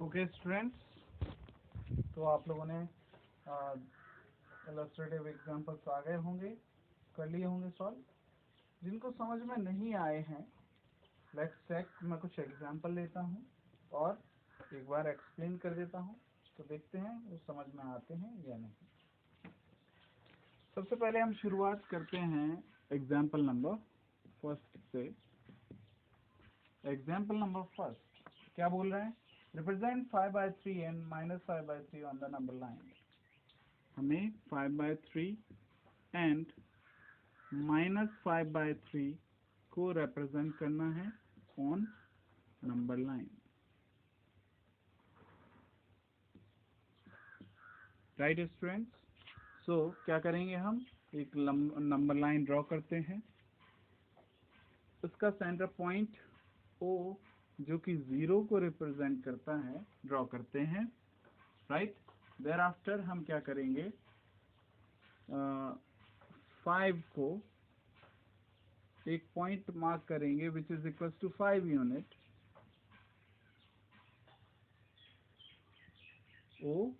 Okay students, तो आप लोगों ने इलस्ट्रेटिव एग्जांपल्स आ गए होंगे, कर लिए होंगे सॉल्व। जिनको समझ में नहीं आए हैं, लेट्स चेक। मैं कुछ एग्जांपल लेता हूँ और एक बार एक्सप्लेन कर देता हूँ, तो देखते हैं वो समझ में आते हैं या नहीं। सबसे पहले हम शुरुआत करते हैं एग्जांपल नंबर फर्स्ट से। एग्जांपल नंबर फर्स्ट क्या बोल रहे हैं? Represent 5/3 and -5/3 on the number line. हमें 5/3 एंड -5/3 को रिप्रेजेंट करना है on number line. Right students, so क्या करेंगे, हम एक नंबर लाइन ड्रॉ करते हैं। उसका सेंटर पॉइंट O जो कि 0 को रिप्रेजेंट करता है ड्रॉ करते हैं। राइट, देयर आफ्टर हम क्या करेंगे, 5 को एक पॉइंट मार्क करेंगे which is equal to 5 unit O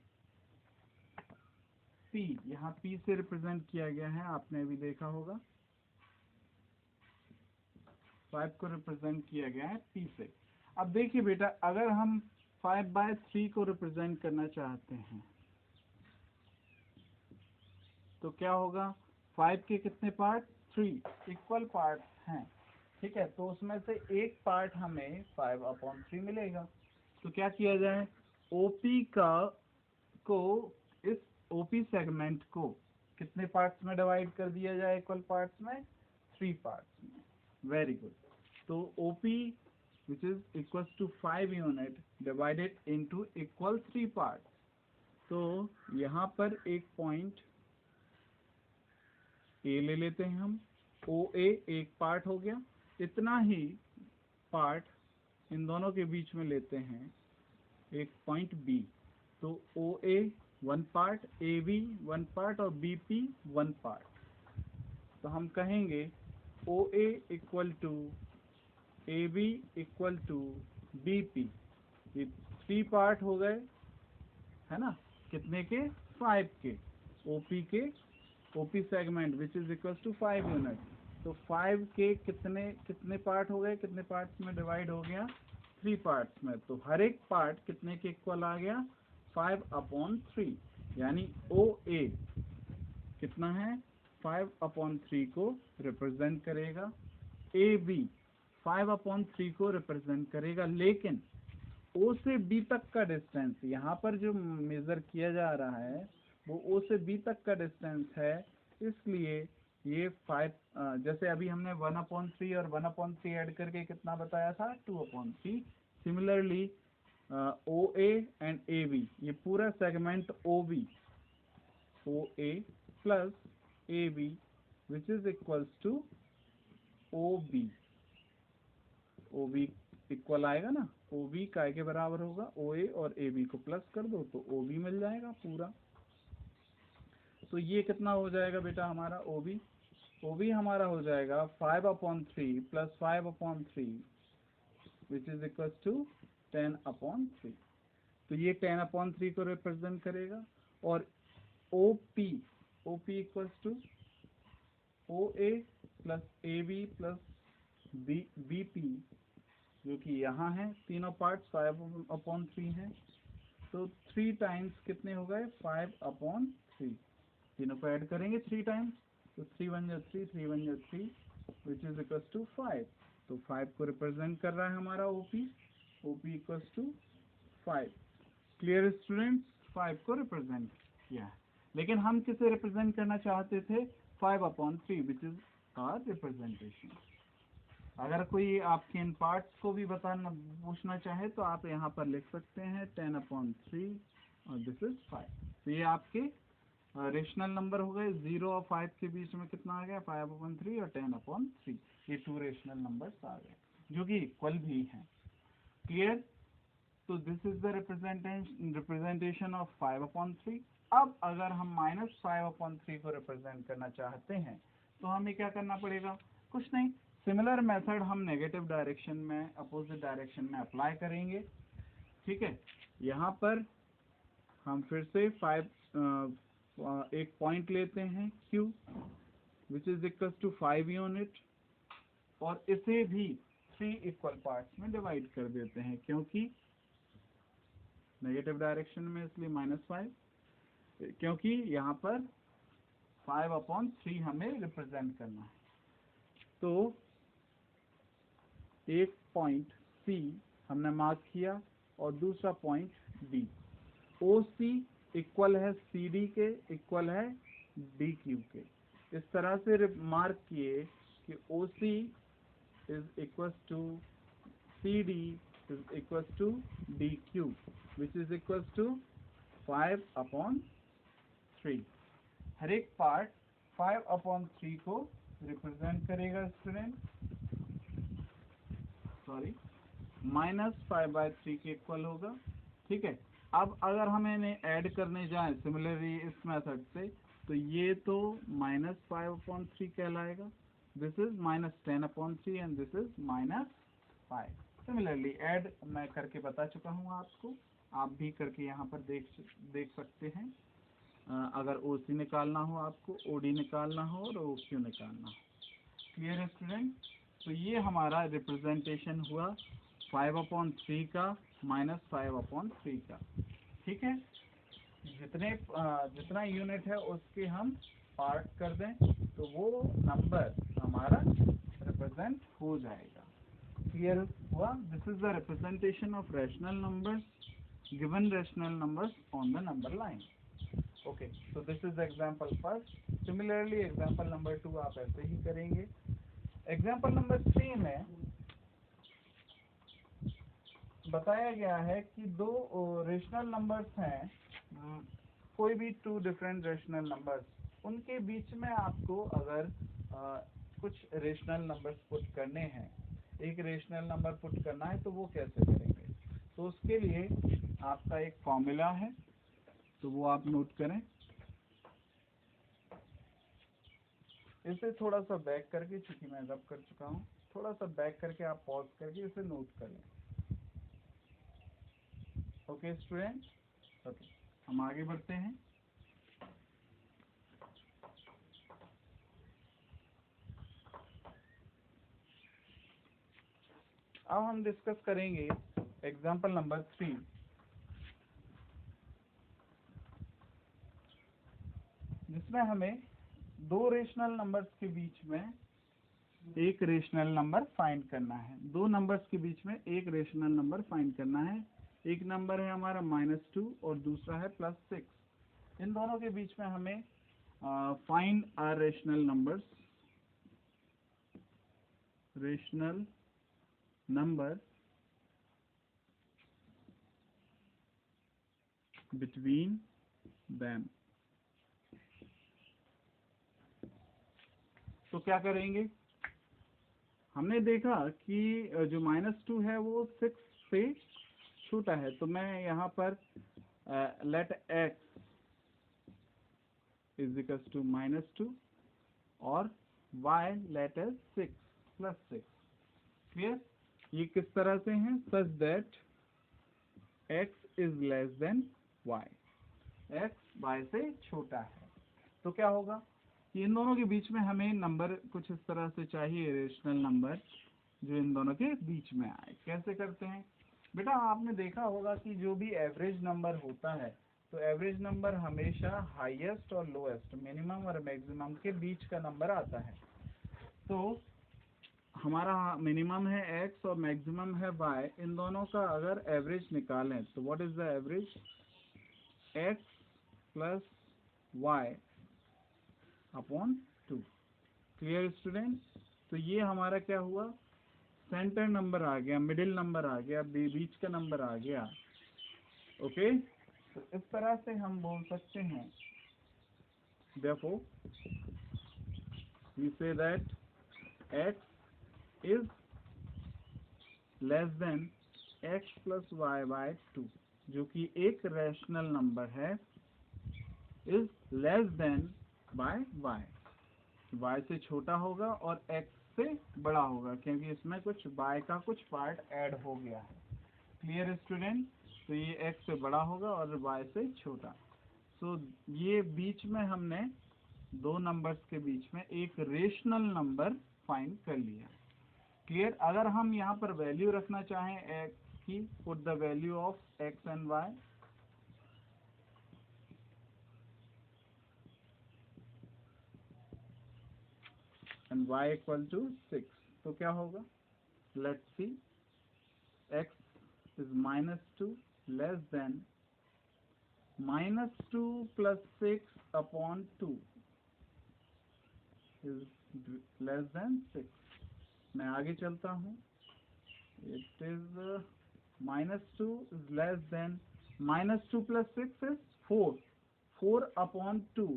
P। यहाँ P से रिप्रेजेंट किया गया है, आपने अभी देखा होगा। 5 को रिप्रेजेंट किया गया है P से। अब देखिए बेटा, अगर हम 5/3 को रिप्रेजेंट करना चाहते हैं तो क्या होगा? 5 के कितने पार्ट? 3 इक्वल पार्ट हैं। ठीक है, तो उसमें से एक पार्ट हमें 5/3 मिलेगा। तो क्या किया जाए, OP को इस OP सेगमेंट को कितने पार्ट्स में डिवाइड कर दिया जाए? इक्वल पार्ट्स में, 3 पार्ट्स में। Very good. तो OP which is equals to 5 unit divided into equal 3 parts। तो यहाँ पर एक पॉइंट A ले लेते हैं हम, OA एक पार्ट हो गया। इतना ही पार्ट इन दोनों के बीच में लेते हैं एक पॉइंट B। तो OA 1 पार्ट, AB 1 पार्ट और BP 1 पार्ट। तो हम कहेंगे OA equal to AB equal to BP। ये 3 पार्ट हो गए, है ना? कितने के? 5 के। OP segment which is equal to 5 unit. तो 5 के कितने पार्ट हो गए? कितने पार्ट्स में डिवाइड हो गया? 3 पार्ट्स में। तो हर एक पार्ट कितने के इक्वल आ गया? 5/3। यानी OA कितना है? 5/3 को रिप्रेजेंट करेगा। AB 5/3 को रिप्रेजेंट करेगा। लेकिन O से B तक का डिस्टेंस, यहाँ पर जो मेजर किया जा रहा है वो O से B तक का डिस्टेंस है, इसलिए ये 5, जैसे अभी हमने 1/3 और 1/3 ऐड करके कितना बताया था? 2/3। सिमिलरली OA एंड AB, ये पूरा segment OA plus AB which is equals to OB equal आएगा ना? OB काय के बराबर होगा? OA और AB को प्लस कर दो तो OB मिल जाएगा पूरा। तो ये कितना हो जाएगा बेटा हमारा? OB हमारा हो जाएगा 5/3 plus 5/3 which is equal to 10/3। तो ये 10/3 को रिप्रेजेंट करेगा। और OP equal to OA plus AB plus BP, जो कि यहाँ है, तीनों पार्ट 5/3 हैं। तो 3 टाइम्स कितने हो गए? 5/3। तीनों को ऐड करेंगे 3 टाइम्स, तो 3 1 3, 3 1 3 विच इज इक्वल टू 5। तो 5 को रिप्रेजेंट कर रहा है हमारा OP equal to 5। Clear students? 5 को रिप्रेजेंट किया है। लेकिन हम किसे रिप्रेजेंट करना चाहते थे? 5/3 विच इज आवर रिप्रेजेंटेशन। अगर कोई आपके इन पार्ट्स को भी पूछना चाहे तो आप यहाँ पर लिख सकते हैं 10/3 और दिस इज 5। तो ये आपके रेशनल नंबर हो गए। 0 और 5 के बीच में कितना आ गया? 5/3 और 10/3। ये 2 रेशनल नंबर्स आ गए जो कि इक्वल भी हैं। क्लियर? तो this is the representation of 5/3। अब अगर हम -5/3 को रिप्रेजेंट करना चाहते हैं तो हमें क्या करना पड़ेगा? कुछ नहीं, सिमिलर मेथड हम नेगेटिव डायरेक्शन में, अपोजिट डायरेक्शन में अप्लाई करेंगे। ठीक है, यहाँ पर हम फिर से एक पॉइंट लेते हैं Q which is equal to 5 unit, और इसे भी 3 इक्वल पार्ट्स में डिवाइड कर देते हैं, क्योंकि नेगेटिव डायरेक्शन में इसलिए -5, क्योंकि यहाँ पर 5/3 हमें रिप्रेजेंट करना है। तो एक पॉइंट C हमने मार्क किया और दूसरा पॉइंट D। OC इक्वल है CD के, इक्वल है DQ के। इस तरह से मार्क किए कि OC is equal to CD is equal to DQ which is equal to 5/3। हर एक पार्ट 5/3 को रिप्रेजेंट करेगा स्टूडेंट, सॉरी -5/3 के इक्वल होगा। ठीक है, अब अगर हम इन्हें ऐड करने जाएं सिमिलरली इस मेथड से, तो ये तो -5/3 कहलाएगा, this is -10/3 and this is -5। Similarly add मैं करके बता चुका हूँ आपको, आप भी करके यहाँ पर देख सकते हैं। अगर OC निकालना हो आपको, OD निकालना हो और OQ निकालना हो। क्लियर है स्टूडेंट? तो ये हमारा रिप्रेजेंटेशन हुआ 5/3 का -5/3 का। ठीक है, जितना यूनिट है उसके हम पार्ट कर दें तो वो नंबर हमारा रिप्रेजेंट हो जाएगा। क्लियर हुआ? This is the representation of rational numbers, given rational numbers on the number line. Okay, so this is example first. Similarly example number 2 आप ऐसे ही करेंगे। example number 3 में बताया गया है कि दो रेशनल नंबर्स हैं, कोई भी 2 डिफरेंट रेशनल नंबर्स, उनके बीच में आपको अगर कुछ रेशनल नंबर्स पुट करने हैं, एक रेशनल नंबर पुट करना है, तो वो कैसे करेंगे? तो उसके लिए आपका एक फॉर्मूला है, तो वो आप नोट करें। इसे थोड़ा सा बैक करके, चूंकि मैं रब कर चुका हूँ, थोड़ा सा बैक करके आप पॉज करके इसे नोट कर लें। ओके स्टूडेंट, ओके, हम आगे बढ़ते हैं। अब हम डिस्कस करेंगे एग्जाम्पल नंबर 3, जिसमें हमें दो रेशनल नंबर्स के बीच में एक रेशनल नंबर फाइंड करना है। दो नंबर्स के बीच में एक रेशनल नंबर फाइंड करना है। एक नंबर है हमारा -2 और दूसरा है +6। इन दोनों के बीच में हमें find are rational numbers, rational number between them. तो क्या करेंगे? हमने देखा कि जो -2 है वो 6 से छोटा है, तो मैं यहाँ पर let x is equal to -2 और y लेट एस 6 +6। क्लियर? ये किस तरह से हैं? Such that x is less then y, x y से छोटा है। तो क्या होगा कि इन दोनों के बीच में हमें नंबर कुछ इस तरह से चाहिए, रेशनल नंबर जो इन दोनों के बीच में आए। कैसे करते हैं बेटा? आपने देखा होगा कि जो भी एवरेज नंबर होता है, तो एवरेज नंबर हमेशा हाईएस्ट और लोएस्ट, मिनिमम और मैक्सिमम के बीच का नंबर आता है। तो हमारा मिनिमम है x और मैक्सिमम है y, इन दोनों का अगर एवरेज निकालें तो what is the average? x plus y upon 2। Clear student? तो ये हमारा क्या हुआ? सेंटर नंबर आ गया, मिडिल नंबर आ गया, बीच का नंबर आ गया। ओके, तो इस तरह से हम बोल सकते हैं, therefore we say that x is less than x plus y by 2, जो कि एक रैशनल नंबर है, is less than by y, y से छोटा होगा और x से बड़ा होगा, क्योंकि इसमें कुछ y का कुछ पार्ट ऐड हो गया है। Clear student? तो ये x से बड़ा होगा और y से छोटा। सो ये बीच में हमने दो नंबर्स के बीच में एक रेशनल नंबर फाइंड कर लिया। क्लियर। अगर हम यहाँ पर वैल्यू रखना चाहें x की, put the value of x and y, and y equal to 6, तो क्या होगा? Let's see, x is -2 less than -2 plus 6 upon 2 is less than 6। मैं आगे चलता हूँ। It is -2 is less than -2 plus 6 is 4, 4 upon 2,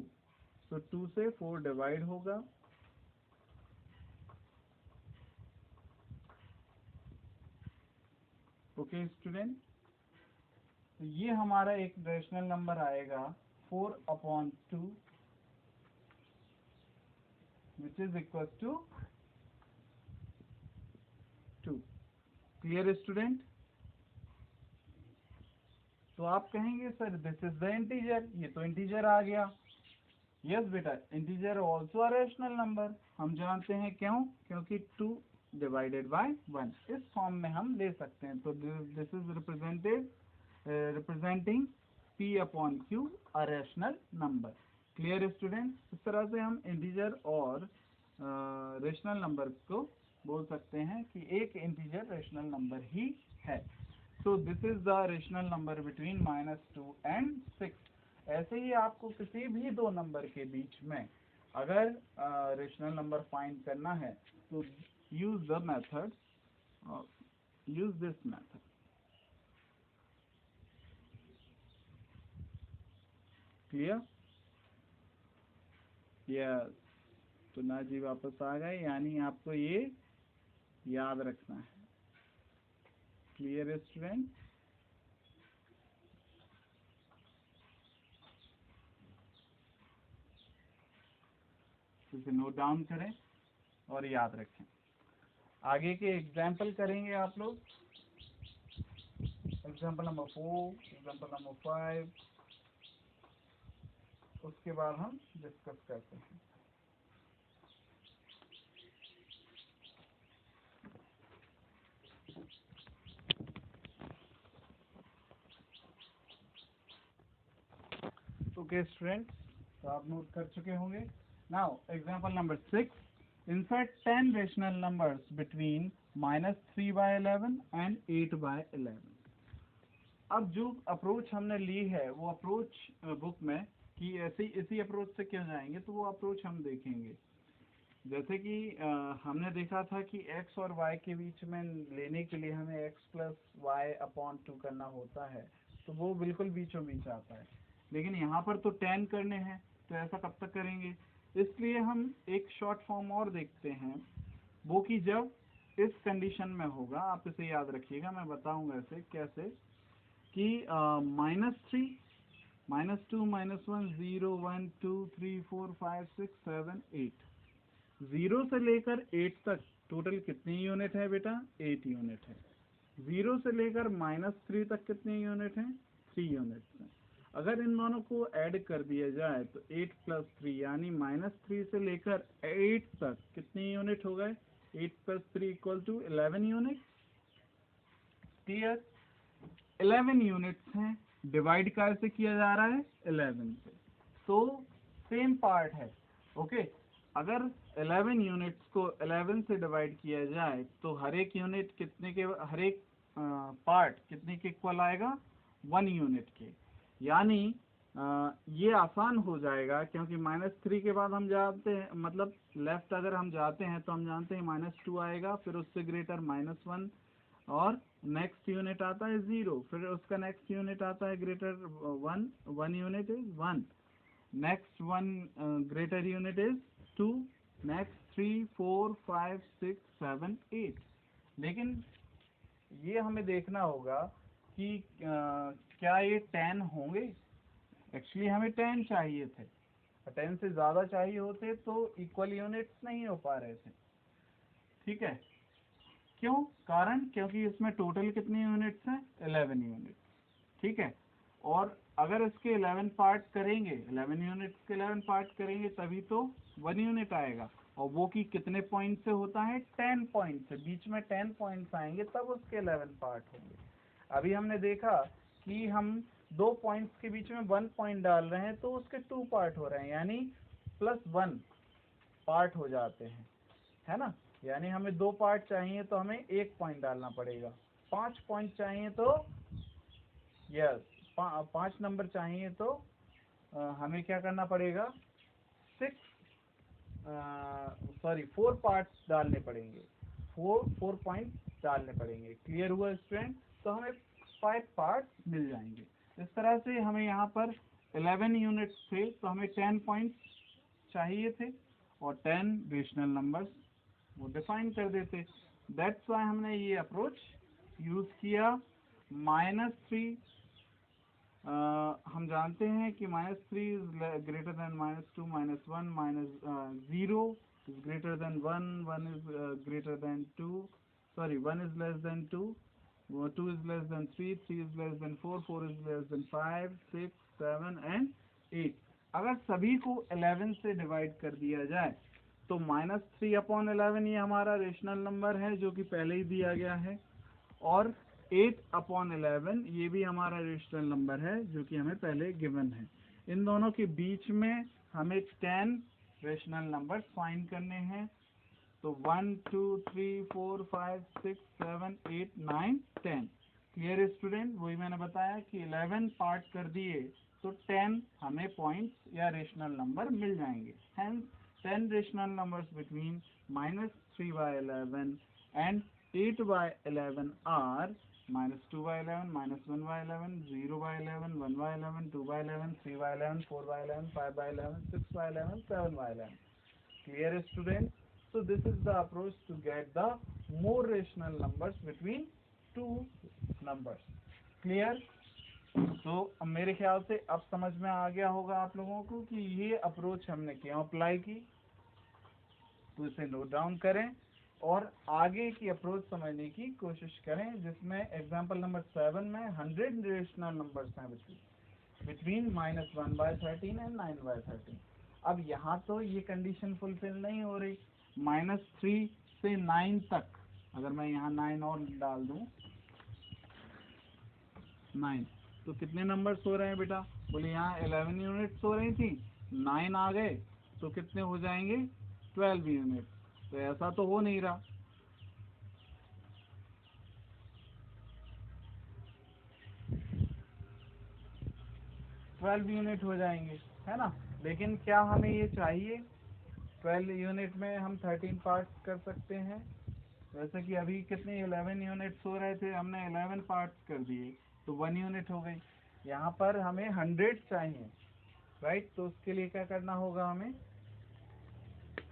तो 2 से 4 डिवाइड होगा। ओके स्टूडेंट, तो ये हमारा एक रेशनल नंबर आएगा 4 upon 2 which is equal to 2। Clear student? तो आप कहेंगे sir this is the integer, ये तो इंटीजर आ गया। यस बेटा, integer also a rational number. हम जानते हैं क्यों? क्योंकि 2 डिवाइडेड बाय 1 इस फॉर्म में हम ले सकते हैं। तो this is representing p upon q a rational number. Clear student? इस तरह से हम इंटीजर और रेशनल नंबर को बोल सकते हैं कि एक इंटीजर रेशनल नंबर ही है। So this is the rational number between -2 and 6। ऐसे ही आपको किसी भी दो नंबर के बीच में अगर रेशनल नंबर फाइंड करना है तो use the method, use this method. Clear? Yes, तो ना जी वापस आ गए, यानी आपको ये याद रखना है। Clear student? इसे नोट डाउन करें और याद रखें। आगे के एग्जाम्पल करेंगे आप लोग। एग्जाम्पल नंबर 4, एग्जाम्पल नंबर 5, उसके बाद हम डिस्कस करते हैं। ओके स्टूडेंट, तो आप नोट कर चुके होंगे। Now example number 6, insert 10 rational numbers between -3/11 and 8/11। अब जो अप्रोच हमने ली है वो अप्रोच बुक में कि ऐसे इसी अप्रोच से क्यों जाएंगे, तो वो अप्रोच हम देखेंगे। जैसे कि हमने देखा था कि x और y के बीच में लेने के लिए हमें x प्लस वाई अपॉन 2 करना होता है, तो वो बिल्कुल बीचों बीच आता है। लेकिन यहाँ पर तो 10 करने हैं, तो ऐसा कब तक करेंगे? इसलिए हम एक शॉर्ट फॉर्म और देखते हैं, वो कि जब इस कंडीशन में होगा, आप इसे याद रखिएगा, मैं बताऊंगा ऐसे कैसे, कि -3, -2, -1, 0, 1, 2, 3, 4, 5, 6, 7, 8, 0 से लेकर 8 तक टोटल कितनी यूनिट है बेटा? 8 यूनिट है। 0 से लेकर -3 तक कितनी यूनिट है? 3 यूनिट है। अगर इन दोनों को ऐड कर दिया जाए तो 8 प्लस 3 यानी -3 से लेकर 8 तक कितनी यूनिट हो गए? 8 plus 3 equal to 11 unit. Clear? 11 units हैं। डिवाइड कैसे किया जा रहा है? 11 से। तो सेम पार्ट है। ओके, अगर 11 यूनिट्स को 11 से डिवाइड किया जाए तो हर एक यूनिट कितने के, हर एक पार्ट कितने के इक्वल आएगा? 1 यूनिट के। यानी ये आसान हो जाएगा, क्योंकि -3 के बाद हम जानते हैं, मतलब लेफ्ट अगर हम जाते हैं तो हम जानते हैं -2 आएगा, फिर उससे ग्रेटर -1, और नेक्स्ट यूनिट आता है 0, फिर उसका नेक्स्ट यूनिट आता है greater 1, 1 unit is 1, next 1 greater unit is 2, next 3, 4, 5, 6, 7, 8। लेकिन ये हमें देखना होगा कि क्या ये 10 होंगे? एक्चुअली हमें 10 चाहिए थे, 10 से ज़्यादा चाहिए होते तो इक्वल यूनिट्स नहीं हो पा रहे थे। ठीक है, क्यों? कारण क्योंकि इसमें टोटल कितनी यूनिट्स हैं? 11 यूनिट्स। ठीक है। और अगर इसके 11 पार्ट करेंगे, 11 यूनिट्स के 11 पार्ट करेंगे तभी तो 1 यूनिट आएगा, और वो कि कितने पॉइंट से होता है, 10 पॉइंट से, बीच में 10 पॉइंट्स आएंगे तब उसके 11 पार्ट होंगे। अभी हमने देखा कि हम 2 पॉइंट्स के बीच में 1 पॉइंट डाल रहे हैं तो उसके 2 पार्ट हो रहे हैं, यानी +1 पार्ट हो जाते हैं, है ना। यानी हमें 2 पार्ट चाहिए तो हमें 1 पॉइंट डालना पड़ेगा, 5 पॉइंट चाहिए तो यस 5 नंबर चाहिए तो हमें क्या करना पड़ेगा, 4 पार्ट्स डालने पड़ेंगे, 4 पॉइंट डालने पड़ेंगे। क्लियर हुआ स्टूडेंट? तो हमें 5 पार्ट्स मिल जाएंगे। इस तरह से हमें यहाँ पर 11 यूनिट्स थे तो हमें 10 पॉइंट्स चाहिए थे और 10 रेशनल नंबर्स वो डिफाइन कर देते। दैट्स वाई हमने ये अप्रोच यूज़ किया। -3 हम जानते हैं कि -3 is greater than -2, -1 -0 is greater than 1, 1 is greater than 2, sorry 1 is less than 2, 2 is less than 3, 3 is less than 4, 4 is less than 5, 6, 7 and 8। अगर सभी को 11 से डिवाइड कर दिया जाए तो -3/11 ये हमारा रेशनल नंबर है जो कि पहले ही दिया गया है, और 8/11 ये भी हमारा रेशनल नंबर है जो कि हमें पहले गिवन है। इन दोनों के बीच में हमें 10 रेशनल नंबर्स फाइंड करने हैं। तो 1 2 3 4 5 6 7 8 9 10। Clear student? वही मैंने बताया कि 11 पार्ट कर दिए तो 10 हमें पॉइंट्स या रेशनल नंबर मिल जाएंगे। Hence 10 rational numbers between -3/11 and 8/11 are -2/11, -1/11, 0/11, 1/11, 2/11, 3/11, 4/11, 5/11, 6/11, 7/11। Clear student? So this is the approach to get the more rational numbers between two numbers. Clear? तो मेरे ख्याल से अब समझ में आ गया होगा आप लोगों को कि ये अप्रोच हमने क्यों अप्लाई की। तो इसे नोट डाउन करें और आगे की अप्रोच समझने की कोशिश करें, जिसमें एग्जाम्पल नंबर 7 में 100 रेशनल नंबर्स हैं बिटवीन -1/13 एंड 9/13। अब यहाँ तो ये कंडीशन फुलफिल नहीं हो रही। -3 से 9 तक, अगर मैं यहाँ 9 और डाल दूँ 9, तो कितने नंबर्स हो रहे हैं बेटा? बोले यहाँ 11 यूनिट्स हो रही थी, 9 आ गए तो कितने हो जाएंगे, 12 यूनिट। तो ऐसा तो हो नहीं रहा। ट्वेल्व यूनिट हो जाएंगे, है ना। लेकिन क्या हमें ये चाहिए? 12 यूनिट में हम 13 पार्ट्स कर सकते हैं। जैसे कि अभी कितने 11 यूनिट्स हो रहे थे, हमने 11 पार्ट्स कर दिए तो 1 यूनिट हो गई। यहाँ पर हमें 100 चाहिए, राइट। तो उसके लिए क्या करना होगा, हमें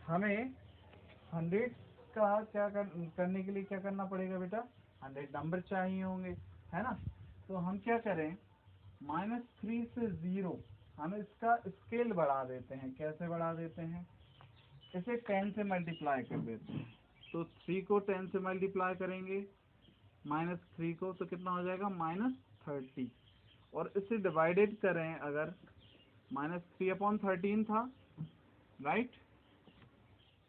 100 का क्या करने के लिए क्या करना पड़ेगा बेटा? 100 नंबर चाहिए होंगे, है ना। तो हम क्या करें, -3 से 0 हम इसका स्केल बढ़ा देते हैं। कैसे बढ़ा देते हैं? इसे 10 से मल्टीप्लाई कर देते हैं। तो 3 को 10 से मल्टीप्लाई करेंगे, -3 को, तो कितना हो जाएगा, -30। और इसे डिवाइडेड करें, अगर -3/13 था, राइट,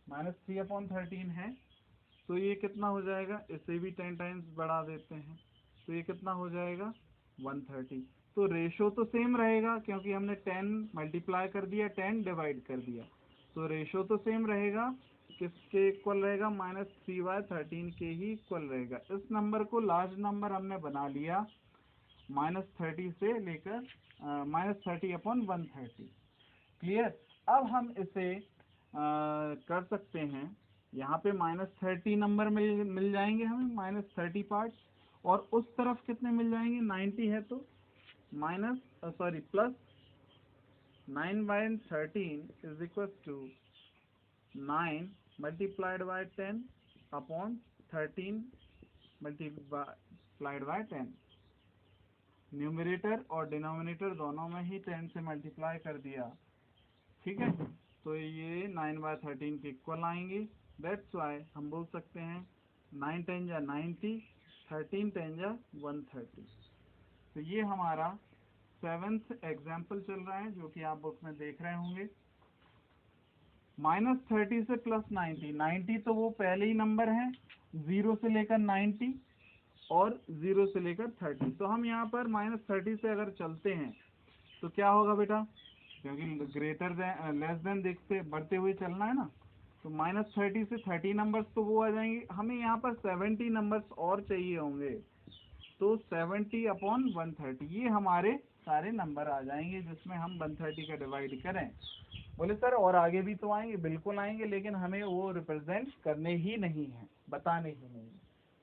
-3/13 है, तो ये कितना हो जाएगा, इसे भी 10 टाइम्स बढ़ा देते हैं तो ये कितना हो जाएगा, 130। तो रेशो तो सेम रहेगा क्योंकि हमने 10 मल्टीप्लाई कर दिया, 10 डिवाइड कर दिया, तो रेशो तो सेम रहेगा। किसके इक्वल रहेगा? -3/13 के ही इक्वल रहेगा। इस नंबर को लार्ज नंबर हमने बना लिया, -30 से लेकर -30/130। क्लियर? अब हम इसे कर सकते हैं, यहाँ पे -30 नंबर मिल जाएंगे हमें, -30 पार्ट्स, और उस तरफ कितने मिल जाएंगे, 90 है तो plus 9/13 is equal to 9 multiplied by 10 upon 13 multiplied by 10। Numerator और डिनोमिनेटर दोनों में ही 10 से मल्टीप्लाई कर दिया, ठीक है। तो ये 9/13 के इक्वल आएंगे। दैट्स वाई हम बोल सकते हैं 9 10 जा 90, 13 10 जा 130। तो ये हमारा 7th एग्जाम्पल चल रहा है जो कि आप बुक में देख रहे होंगे। -30 से +90, 90 तो वो पहले ही नंबर है, 0 से लेकर 90 और 0 से लेकर 30। तो हम यहाँ पर -30 से अगर चलते हैं तो क्या होगा बेटा, क्योंकि ग्रेटर देन लेस देन देखते बढ़ते हुए चलना है ना, तो -30 से 30 नंबर्स तो वो आ जाएंगे। हमें यहाँ पर 70 नंबर्स और चाहिए होंगे, तो 70/130 ये हमारे सारे नंबर आ जाएंगे जिसमें हम 130 का डिवाइड करें। बोले सर और आगे भी तो आएंगे, बिल्कुल आएंगे, लेकिन हमें वो रिप्रेजेंट करने ही नहीं है, बताने ही नहीं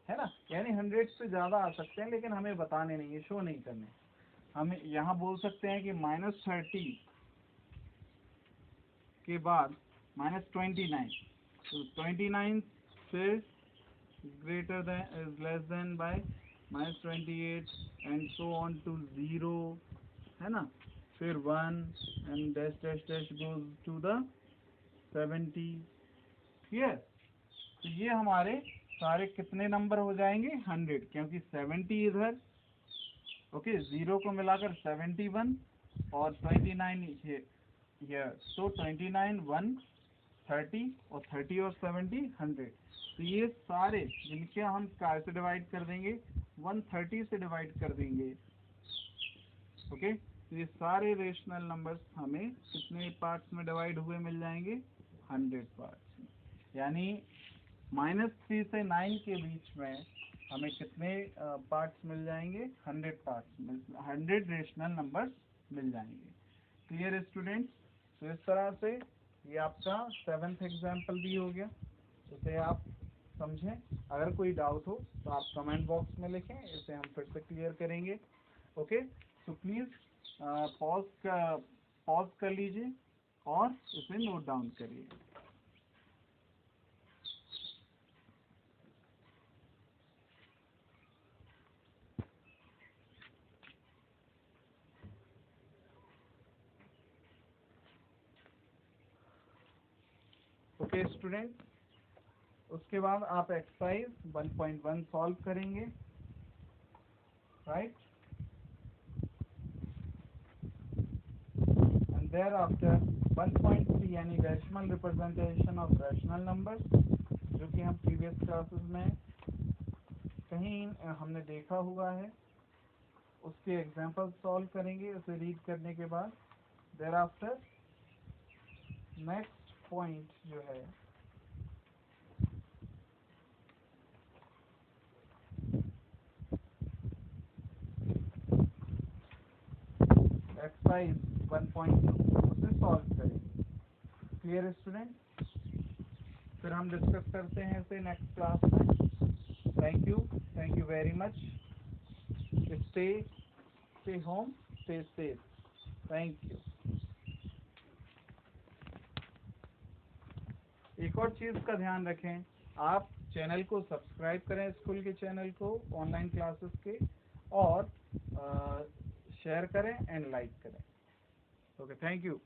है ना। यानी 100 से ज़्यादा आ सकते हैं लेकिन हमें बताने नहीं है, शो नहीं करने। हम यहाँ बोल सकते हैं कि -30 के बाद -29, तो 29 फिर greater than less than by -28 and so on to 0, है ना, फिर 1 and dash dash dash goes to the 70। Clear. तो ये हमारे सारे कितने नंबर हो जाएंगे 100, क्योंकि 70 इधर, ओके, 0 को मिलाकर 71 और 29 here, तो 29 130 और 30 और 70 100। तो ये सारे जिनके हम कैसे डिवाइड कर देंगे, 130 से डिवाइड कर देंगे। ओके, तो ये सारे रेशनल नंबर्स हमें कितने पार्ट्स में डिवाइड हुए मिल जाएंगे, 100 पार्ट्स में। यानी -3 से 9 के बीच में हमें कितने पार्ट्स मिल जाएंगे, 100 पार्ट्स, 100 रेशनल नंबर्स मिल जाएंगे। Clear students. तो इस तरह से ये आपका 7th एग्जाम्पल भी हो गया, उसे आप समझें। अगर कोई डाउट हो तो आप कमेंट बॉक्स में लिखें, इसे हम फिर से क्लियर करेंगे। ओके, तो प्लीज़ पॉज कर लीजिए और इसे नोट डाउन करिए। ओके स्टूडेंट, उसके बाद आप एक्सरसाइज 1.1 सॉल्व करेंगे, राइट। एंड देयर आफ्टर 1.3 यानी decimal representation of rational numbers, जो कि हम प्रीवियस क्लासेस में कहीं हमने देखा हुआ है, उसके एग्जाम्पल सॉल्व करेंगे। उसे रीड करने के बाद देयर आफ्टर नेक्स्ट पॉइंट जो है एक्सरसाइज 1.2 उसे सॉल्व करेंगे। Clear student. फिर हम डिस्कस करते हैं इसे नेक्स्ट क्लास में। Thank you very much. Stay home, stay safe. Thank you. एक और चीज़ का ध्यान रखें, आप चैनल को सब्सक्राइब करें, स्कूल के चैनल को, ऑनलाइन क्लासेस के, और शेयर करें एंड लाइक करें। Okay, thank you.